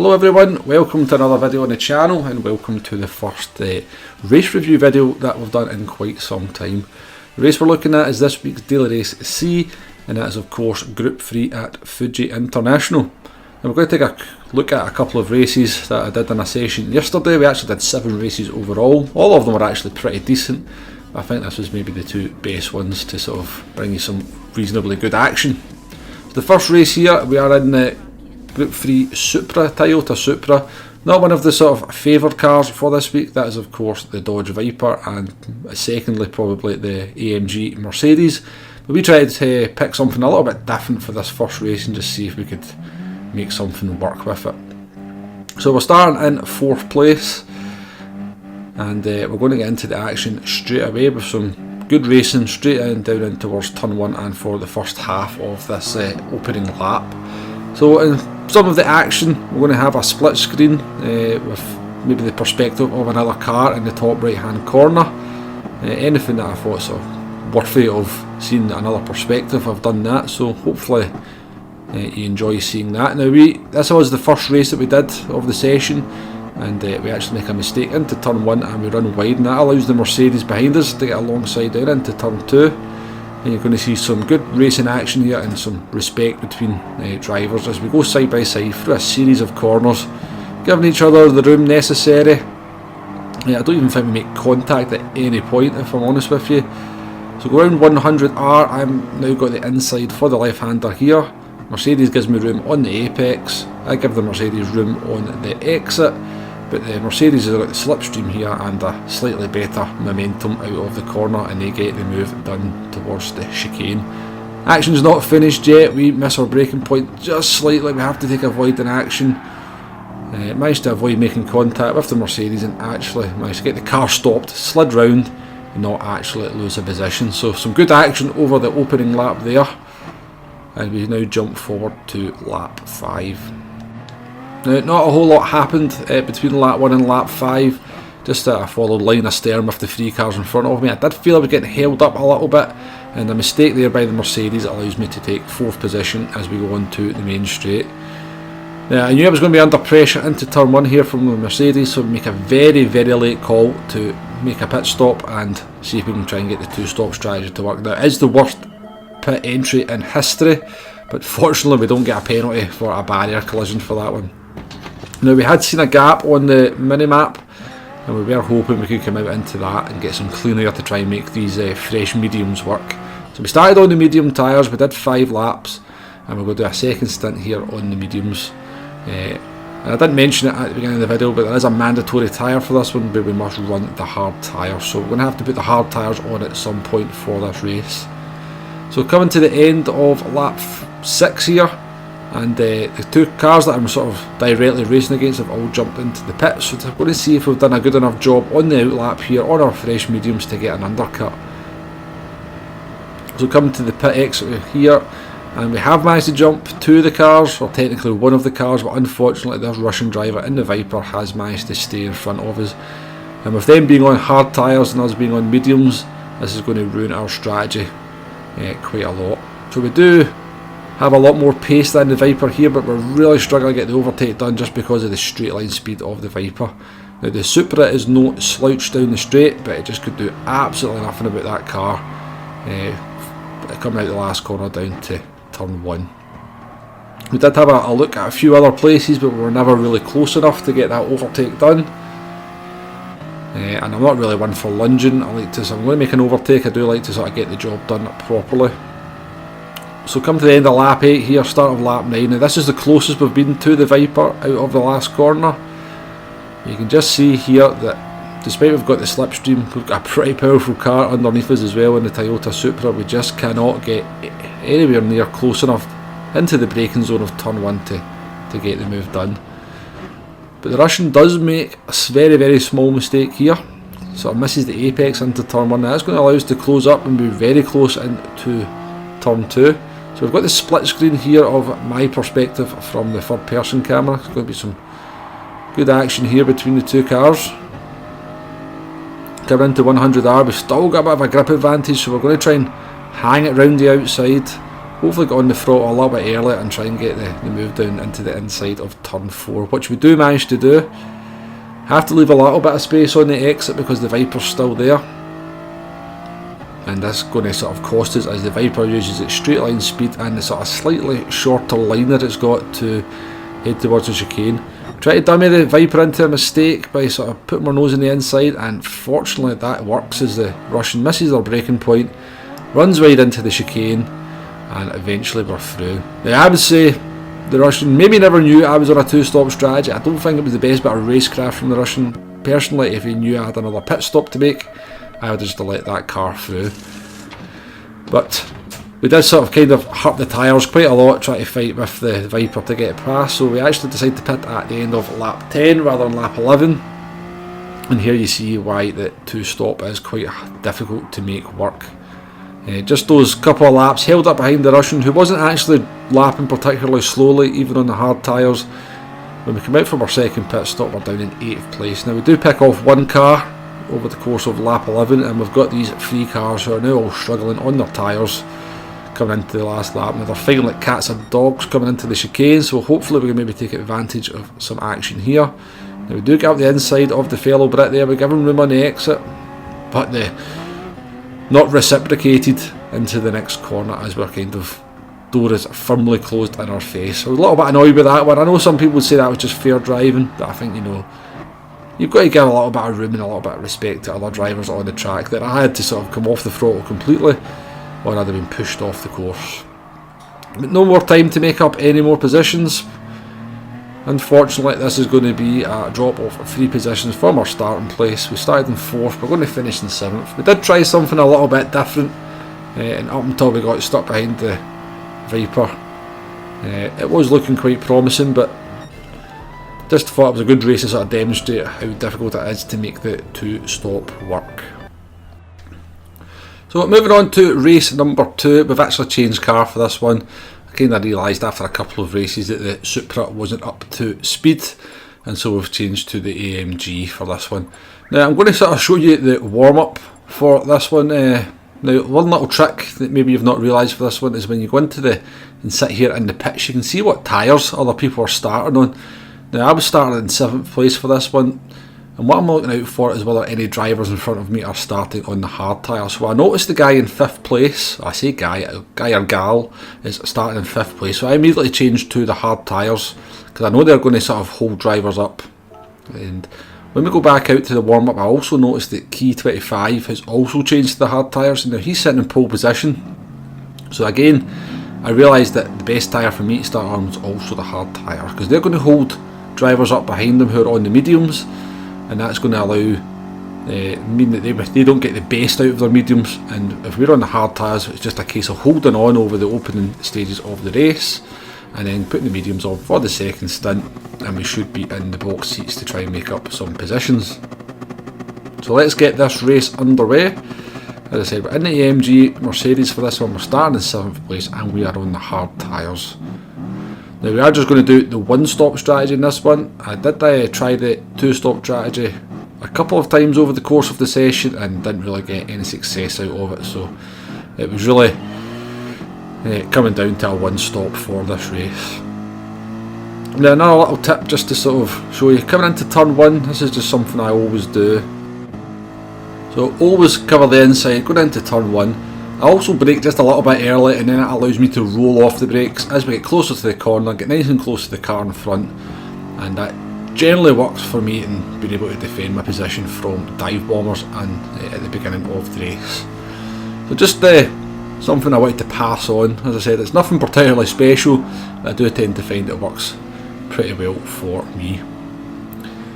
Hello everyone, welcome to another video on the channel and welcome to the first race review video that we've done in quite some time. The race we're looking at is this week's daily race C, and that is of course Group 3 at Fuji International. And we're going to take a look at a couple of races that I did in a session yesterday. We actually did 7 races overall. All of them were actually pretty decent. I think this was maybe the 2 best ones to sort of bring you some reasonably good action. The first race here, we are in the Group 3 Supra, Toyota Supra. Not one of the sort of favoured cars for this week. That is of course the Dodge Viper, and secondly probably the AMG Mercedes. But we tried to pick something a little bit different for this first race and just see if we could make something work with it. So we're starting in 4th place, and we're going to get into the action straight away with some good racing straight in down in towards turn 1 and for the first half of this opening lap. So in some of the action, we're going to have a split screen with maybe the perspective of another car in the top right hand corner. Anything that I thought sort of worthy of seeing another perspective, I've done that, so hopefully you enjoy seeing that. Now this was the first race that we did of the session, and we actually make a mistake into turn 1 and we run wide, and that allows the Mercedes behind us to get alongside down into turn 2. And you're going to see some good racing action here and some respect between drivers as we go side by side through a series of corners, giving each other the room necessary. I don't even think we make contact at any point, if I'm honest with you. So go around 100R, I'm now got the inside for the left-hander here. Mercedes gives me room on the apex, I give the Mercedes room on the exit, but the Mercedes has got the slipstream here and a slightly better momentum out of the corner, and they get the move done towards the chicane. Action's not finished yet, we miss our braking point just slightly, we have to take a void in action. Managed to avoid making contact with the Mercedes and actually managed to get the car stopped, slid round and not actually lose a position. So some good action over the opening lap there, and we now jump forward to lap 5. Now, not a whole lot happened between lap 1 and lap 5, just that I followed line of stern with the 3 cars in front of me. I did feel I was getting held up a little bit, and a mistake there by the Mercedes allows me to take 4th position as we go on to the main straight. Now, I knew I was going to be under pressure into turn 1 here from the Mercedes, so make a very late call to make a pit stop and see if we can try and get the 2-stop strategy to work. Now, it is the worst pit entry in history, but fortunately we don't get a penalty for a barrier collision for that one. Now, we had seen a gap on the mini-map, and we were hoping we could come out into that and get some clean air to try and make these fresh mediums work. So we started on the medium tyres, we did 5 laps, and we're going to do a second stint here on the mediums. And I didn't mention it at the beginning of the video, but there is a mandatory tyre for this one, but we must run the hard tyre, so we're going to have to put the hard tyres on at some point for this race. So coming to the end of lap 6 here, and the 2 cars that I'm sort of directly racing against have all jumped into the pits, so we're going to see if we've done a good enough job on the outlap here on our fresh mediums to get an undercut. So coming to the pit exit here, and we have managed to jump 2 of the cars, or technically 1 of the cars, but unfortunately this Russian driver in the Viper has managed to stay in front of us. And with them being on hard tyres and us being on mediums, this is going to ruin our strategy quite a lot. So we do have a lot more pace than the Viper here, but we're really struggling to get the overtake done just because of the straight line speed of the Viper. Now, the Supra is no slouch down the straight, but it just could do absolutely nothing about that car coming out the last corner down to turn 1. We did have a look at a few other places, but we were never really close enough to get that overtake done. And I'm not really one for lunging. I'm going to make an overtake, I do like to sort of get the job done properly. So come to the end of lap 8 here, start of lap 9. Now this is the closest we've been to the Viper out of the last corner. You can just see here that despite we've got the slipstream, we've got a pretty powerful car underneath us as well in the Toyota Supra. We just cannot get anywhere near close enough into the braking zone of turn 1 to get the move done. But the Russian does make a very small mistake here, so it misses the apex into turn 1. That's going to allow us to close up and move very close into turn 2. So we've got the split screen here of my perspective from the 3rd person camera. There's going to be some good action here between the 2 cars. Coming into 100R, we've still got a bit of a grip advantage, so we're going to try and hang it round the outside hopefully get on the throttle a little bit earlier and try and get the move down into the inside of turn 4, which we do manage to do. Have to leave a little bit of space on the exit because the Viper's still there, and this is going to sort of cost us as the Viper uses its straight line speed and the sort of slightly shorter line that it's got to head towards the chicane. Try to dummy the Viper into a mistake by sort of putting our nose in the inside, and fortunately that works as the Russian misses their braking point, runs wide into the chicane, and eventually we're through. Now I would say the Russian maybe never knew I was on a 2-stop strategy. I don't think it was the best bit of racecraft from the Russian. Personally, if he knew I had another pit stop to make, I would have just let that car through. But we did sort of kind of hurt the tyres quite a lot trying to fight with the Viper to get it past, so we actually decided to pit at the end of lap 10 rather than lap 11. And here you see why the 2-stop is quite difficult to make work. Just those couple of laps held up behind the Russian, who wasn't actually lapping particularly slowly even on the hard tyres. When we come out from our second pit stop, we're down in 8th place. Now we do pick off one car over the course of lap 11, and we've got these 3 cars who are now all struggling on their tyres coming into the last lap. Now they're fighting like cats and dogs coming into the chicane, so hopefully we can maybe take advantage of some action here. Now we do get up the inside of the fellow Brit there, we give him room on the exit, but the not reciprocated into the next corner as we're kind of door is firmly closed in our face. I was a little bit annoyed with that one. I know some people would say that was just fair driving, but I think, you know, you've got to give a little bit of room and a little bit of respect to other drivers on the track. That I had to sort of come off the throttle completely, or I'd have been pushed off the course. But no more time to make up any more positions. Unfortunately, this is going to be a drop of 3 positions from our starting place. We started in 4th, we're going to finish in 7th. We did try something a little bit different, and up until we got stuck behind the Viper, it was looking quite promising, but just thought it was a good race to sort of demonstrate how difficult it is to make the 2-stop work. So moving on to race number 2, we've actually changed car for this one. I kind of realised after a couple of races that the Supra wasn't up to speed, and so we've changed to the AMG for this one. Now I'm going to sort of show you the warm-up for this one. Now one little trick that maybe you've not realised for this one is when you go into and sit here in the pits, you can see what tyres other people are starting on. Now I was starting in 7th place for this one, and what I'm looking out for is whether any drivers in front of me are starting on the hard tyres. So I noticed the guy in 5th place, I say guy or gal, is starting in 5th place, so I immediately changed to the hard tyres, because I know they're going to sort of hold drivers up. And when we go back out to the warm-up, I also noticed that Key 25 has also changed to the hard tyres, and now he's sitting in pole position. So again, I realised that the best tyre for me to start on was also the hard tyre, because they're going to hold drivers up behind them who are on the mediums, and that's going to allow mean that they don't get the best out of their mediums. And if we're on the hard tyres, it's just a case of holding on over the opening stages of the race and then putting the mediums on for the second stint, and we should be in the box seats to try and make up some positions. So let's get this race underway. As I said, we're in the AMG Mercedes for this one. We're starting in 7th place and we are on the hard tyres. Now we are just going to do the 1-stop strategy in this one. I did try the 2-stop strategy a couple of times over the course of the session and didn't really get any success out of it, so it was really coming down to a 1-stop for this race. Now another little tip just to sort of show you, coming into turn 1, this is just something I always do. So always cover the inside, going into turn 1. I also brake just a little bit early, and then it allows me to roll off the brakes as we get closer to the corner, get nice and close to the car in front, and that generally works for me in being able to defend my position from dive bombers and at the beginning of the race. So just something I wanted to pass on. As I said, it's nothing particularly special, but I do tend to find it works pretty well for me.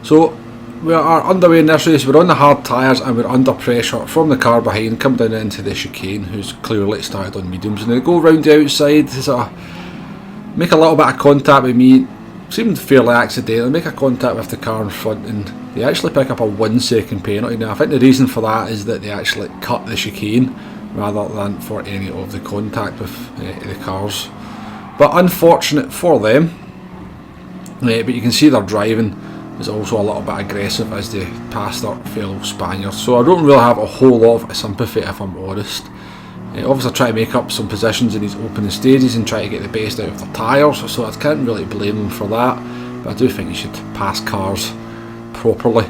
So we are underway in this race. We're on the hard tyres and we're under pressure from the car behind, coming down into the chicane, who's clearly started on mediums, and they go round the outside to sort of make a little bit of contact with me. Seemed fairly accidental, make a contact with the car in front, and they actually pick up a 1-second penalty. Now I think the reason for that is that they actually cut the chicane rather than for any of the contact with the cars. But unfortunate for them, but you can see their driving is also a little bit aggressive as they pass their fellow Spaniards, so I don't really have a whole lot of sympathy, if I'm honest. Obviously try to make up some positions in these opening stages and try to get the best out of the tyres, so I can't really blame them for that, but I do think you should pass cars properly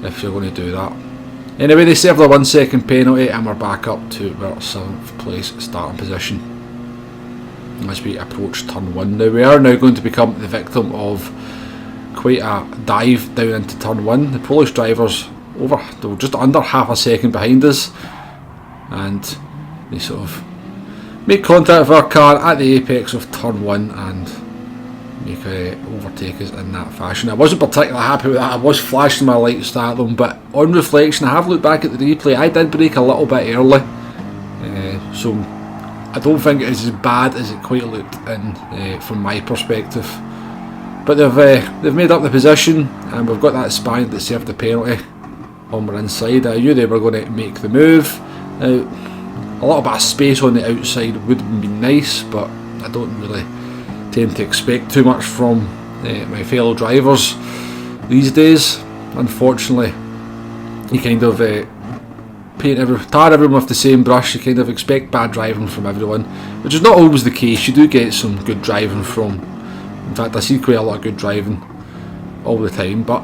if you're going to do that. Anyway, they serve the 1 second penalty and we're back up to our 7th place starting position as we approach turn 1. Now we are now going to become the victim of quite a dive down into turn 1. The Polish drivers they were just under half a second behind us, and they sort of make contact with our car at the apex of turn 1 and make overtake us in that fashion. I wasn't particularly happy with that. I was flashing my lights at them, but on reflection I have looked back at the replay. I did brake a little bit early, so I don't think it is as bad as it quite looked in from my perspective. But they've made up the position and we've got that span that served the penalty on our inside. I knew they were going to make the move. A little bit of space on the outside would be nice, but I don't really tend to expect too much from my fellow drivers these days. Unfortunately, you kind of tar everyone with the same brush. You kind of expect bad driving from everyone, which is not always the case. You do get some good driving from, in fact I see quite a lot of good driving all the time, but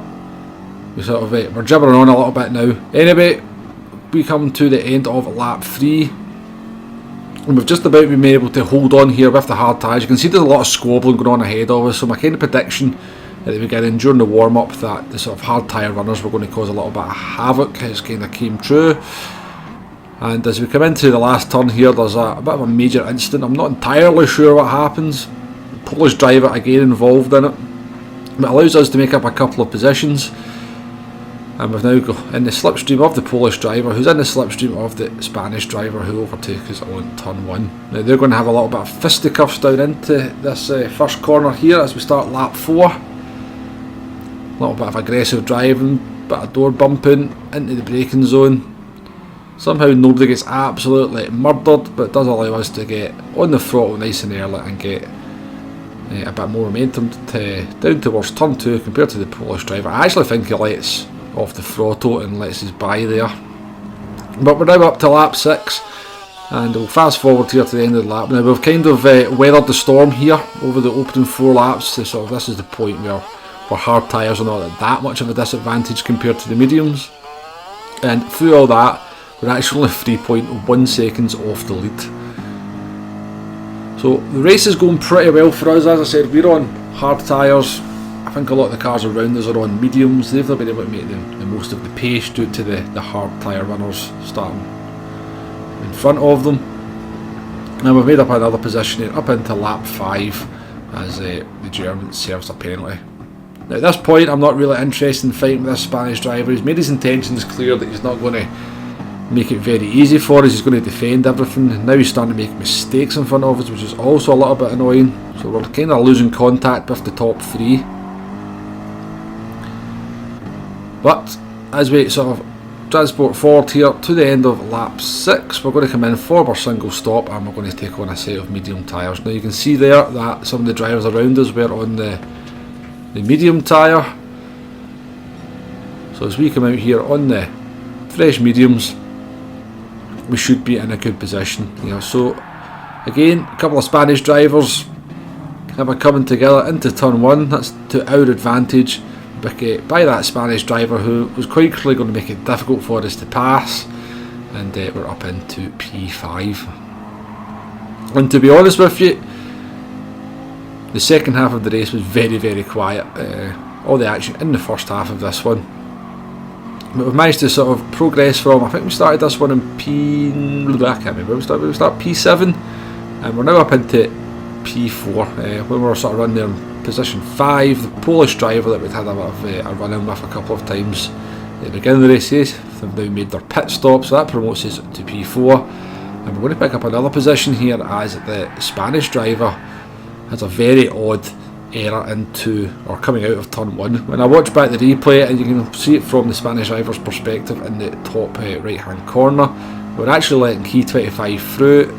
we sort of we're gibbering on a little bit now. Anyway, we come to the end of lap 3 and we've just about been able to hold on here with the hard tyres. You can see there's a lot of squabbling going on ahead of us, so my kind of prediction at the beginning during the warm-up that the sort of hard tyre runners were going to cause a little bit of havoc has kind of came true. And as we come into the last turn here, there's a bit of a major incident. I'm not entirely sure what happens. Polish driver again involved in it, but it allows us to make up a couple of positions. And we've now got in the slipstream of the Polish driver, who's in the slipstream of the Spanish driver who overtook us on turn 1. Now they're going to have a little bit of fisticuffs down into this first corner here as we start lap 4. A little bit of aggressive driving, bit of door bumping into the braking zone. Somehow nobody gets absolutely murdered, but it does allow us to get on the throttle nice and early and get a bit more momentum down towards turn 2 compared to the Polish driver. I actually think he lets off the throttle and lets us by there. But we're now up to lap 6 and we'll fast forward here to the end of the lap. Now we've kind of weathered the storm here over the opening 4 laps. So this is the point where hard tyres are not at that much of a disadvantage compared to the mediums, and through all that we're actually only 3.1 seconds off the lead. So the race is going pretty well for us. As I said, we're on hard tyres. I think a lot of the cars around us are on mediums. They've not been able to make the most of the pace due to the hard tyre runners starting in front of them. And we've made up another position here up into lap 5 as the German serves a penalty. Now at this point I'm not really interested in fighting with this Spanish driver. He's made his intentions clear that he's not going to make it very easy for us. He's going to defend everything. Now he's starting to make mistakes in front of us, which is also a little bit annoying. So we're kind of losing contact with the top 3. But as we sort of transport forward here to the end of lap 6, we're going to come in for our single stop and we're going to take on a set of medium tyres. Now you can see there that some of the drivers around us were on the medium tyre. So as we come out here on the fresh mediums, we should be in a good position here. So again, a couple of Spanish drivers have been coming together into turn 1. That's to our advantage by that Spanish driver who was quite clearly going to make it difficult for us to pass, and we're up into P5. And to be honest with you, the second half of the race was very, very quiet. All the action in the first half of this one. But we've managed to sort of progress from, I think we started this one in I can't remember, we started P7 and we're now up into P4. When we were sort of running there in position 5, the Polish driver that we'd had a bit of a run-in with a couple of times at the beginning of the races, they've now made their pit stop, so that promotes us to P4. And we're going to pick up another position here as the Spanish driver has a very odd error into or coming out of turn 1. When I watch back the replay, and you can see it from the Spanish driver's perspective in the top right hand corner, we're actually letting key 25 through,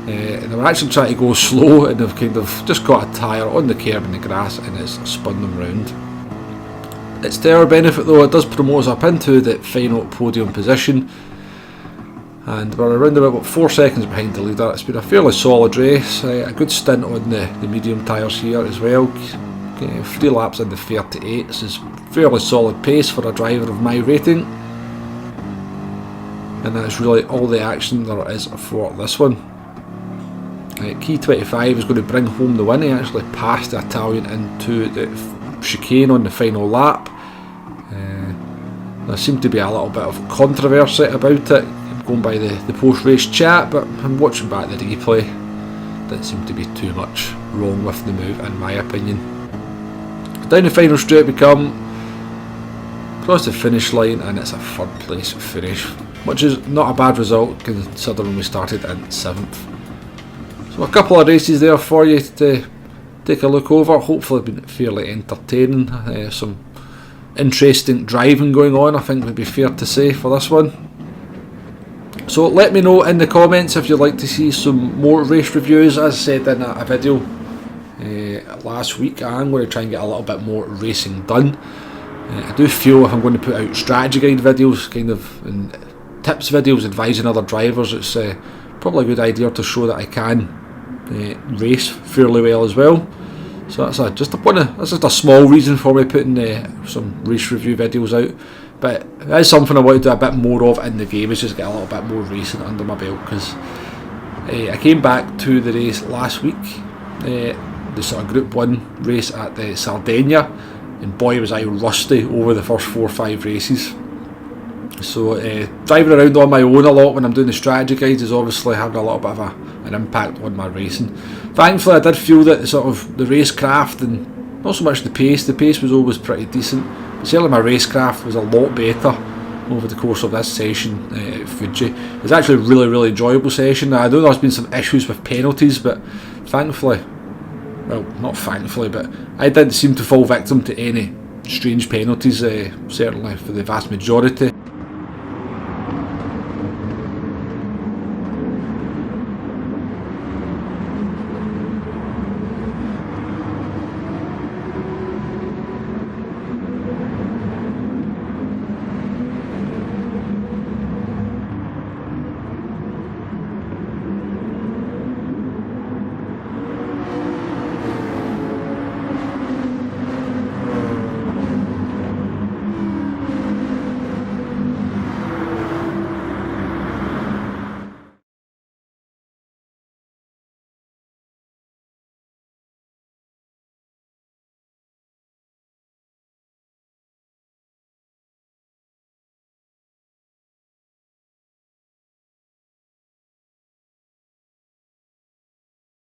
and they were actually trying to go slow, and they've kind of just got a tyre on the curb in the grass and it's spun them round. It's to our benefit though, it does promote us up into the final podium position, and we're around about 4 seconds behind the leader. It's been a fairly solid race, a good stint on the medium tyres here as well. 3 laps in the 38, this is fairly solid pace for a driver of my rating, and that's really all the action there is for this one. Key 25 is going to bring home the win. He actually passed the Italian into the chicane on the final lap. There seemed to be a little bit of controversy about it, going by the post-race chat, but I'm watching back the replay. Didn't seem to be too much wrong with the move in my opinion. Down the final straight we come, across the finish line, and it's a 3rd place finish, which is not a bad result considering we started in 7th. So a couple of races there for you to take a look over. Hopefully been fairly entertaining, some interesting driving going on, I think would be fair to say for this one. So let me know in the comments if you'd like to see some more race reviews. As I said in a video last week, I'm going to try and get a little bit more racing done. I do feel if I'm going to put out strategy guide videos, kind of, and tips videos advising other drivers, it's probably a good idea to show that I can race fairly well as well. So that's just a small reason for me putting some race review videos out. But it is something I want to do a bit more of in the game, is just get a little bit more racing under my belt, because I came back to the race last week, the sort of Group 1 race at the Sardinia, and boy was I rusty over the first 4 or 5 races. So driving around on my own a lot when I'm doing the strategy guides is obviously having a little bit of an impact on my racing. Thankfully I did feel that the racecraft, and not so much the pace was always pretty decent, but certainly my racecraft was a lot better over the course of this session at Fuji. It was actually a really enjoyable session. I know there's been some issues with penalties, but thankfully, well, not thankfully, but I didn't seem to fall victim to any strange penalties, certainly for the vast majority.